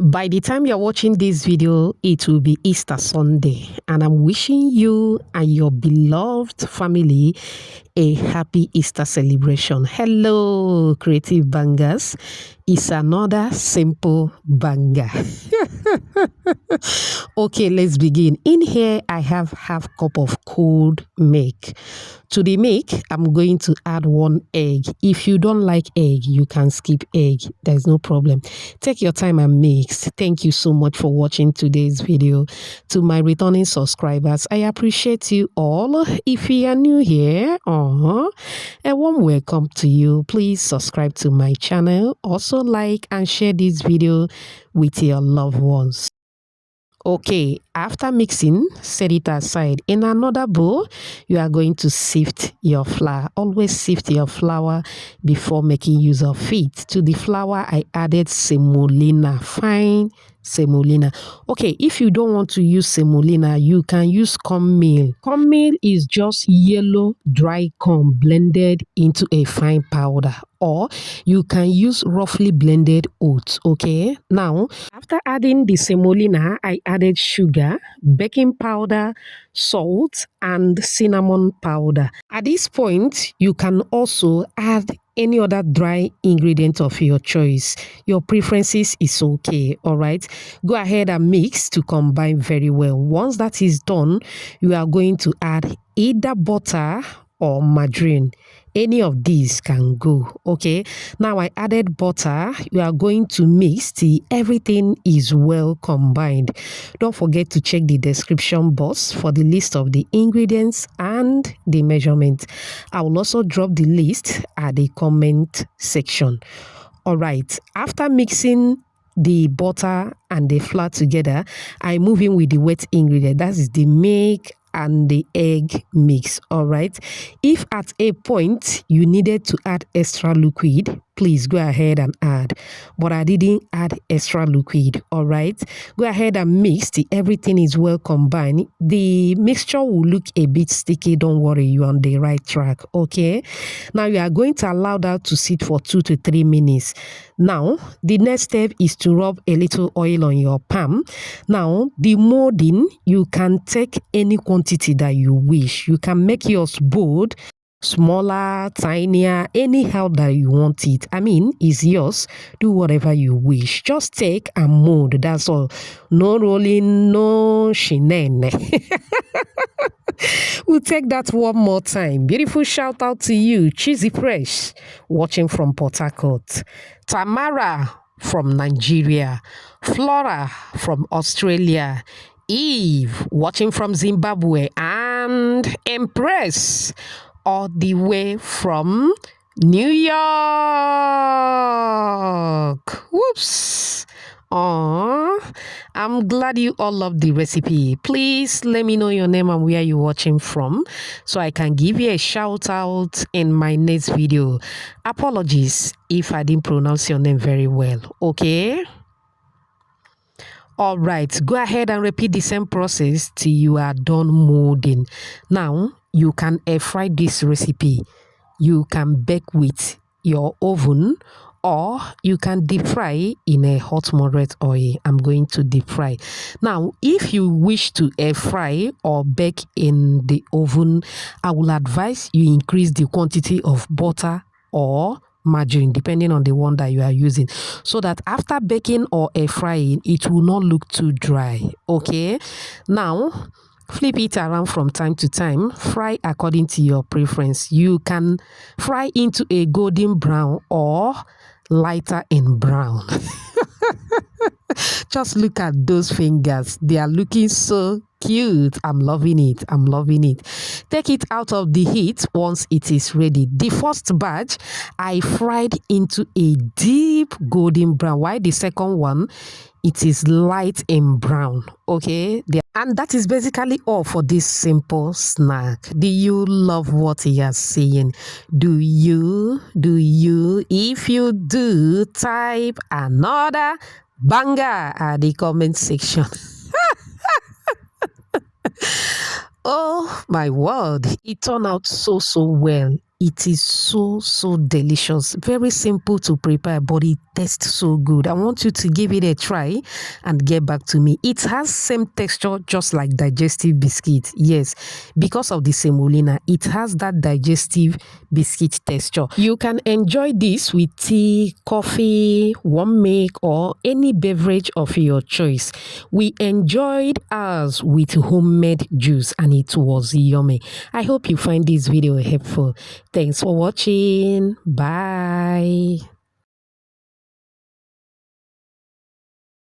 By the time you're watching this video, it will be Easter Sunday, and I'm wishing you and your beloved family a happy Easter celebration. Hello, creative bangers. It's another simple banger. Okay, let's begin. In here, I have half cup of cold milk. To the milk, I'm going to add 1 egg. If you don't like egg, you can skip egg. There's no problem. Take your time and mix. Thank you so much for watching today's video. To my returning subscribers, I appreciate you all. If you are new here, a warm welcome to you. Please subscribe to my channel. Also like and share this video with your loved ones. Okay, after mixing, set it aside. In another bowl, you are going to sift your flour. Always sift your flour before making use of it. To the flour, I added semolina, fine semolina. Okay, if you don't want to use semolina, you can use cornmeal. Cornmeal is just yellow dry corn blended into a fine powder, or you can use roughly blended oats. Okay, now after adding the semolina, I added sugar, baking powder, salt, and cinnamon powder. At this point, you can also add any other dry ingredient of your choice. Your preferences is okay, all right? Go ahead and mix to combine very well. Once that is done, you are going to add either butter or margarine. Any of these can go, okay? Now I added butter. You are going to mix till everything is well combined. Don't forget to check the description box for the list of the ingredients and the measurement. I will also drop the list at the comment section. All right, after mixing the butter and the flour together, I move in with the wet ingredient. That is the milk and the egg mix. All right, if at a point you needed to add extra liquid, please go ahead and add, but I didn't add extra liquid. All right, go ahead and mix till everything is well combined. The mixture will look a bit sticky. Don't worry, you're on the right track. Okay, now you are going to allow that to sit for 2 to 3 minutes. Now the next step is to rub a little oil on your palm. Now the molding, you can take any quantity that you wish. You can make yours bold, smaller, tinier, anyhow that you want it. I mean, it's yours. Do whatever you wish. Just take and mold. That's all. No rolling, no shenane. We'll take that one more time. Beautiful shout out to you, Cheesy Fresh, watching from Port Harcourt. Tamara from Nigeria. Flora from Australia. Eve watching from Zimbabwe. And Empress all the way from New York. Whoops. I'm glad you all love the recipe. Please let me know your name and where you're watching from so I can give you a shout out in my next video. Apologies if I didn't pronounce your name very well. Okay? All right, go ahead and repeat the same process till you are done molding. Now, you can air fry this recipe. You can bake with your oven, or you can deep fry in a hot moderate oil. I'm going to deep fry. Now, if you wish to air fry or bake in the oven, I will advise you increase the quantity of butter or margarine, depending on the one that you are using, so that after baking or air frying, it will not look too dry. Okay, now flip it around from time to time. Fry according to your preference. You can fry into a golden brown or lighter in brown. Just look at those fingers. They are looking so cute. I'm loving it. I'm loving it. Take it out of the heat once it is ready. The first batch I fried into a deep golden brown, while the second one, it is light in brown. Okay, and that is basically all for this simple snack. Do you love what you are seeing? Do you? If you do, type another banger at the comment section. Oh my word, it turned out so well. It is so delicious. Very simple to prepare, but it tastes so good. I want you to give it a try and get back to me. It has same texture just like digestive biscuit. Yes, because of the semolina, it has that digestive biscuit texture. You can enjoy this with tea, coffee, warm milk, or any beverage of your choice. We enjoyed ours with homemade juice and it was yummy. I hope you find this video helpful. Thanks for watching. Bye.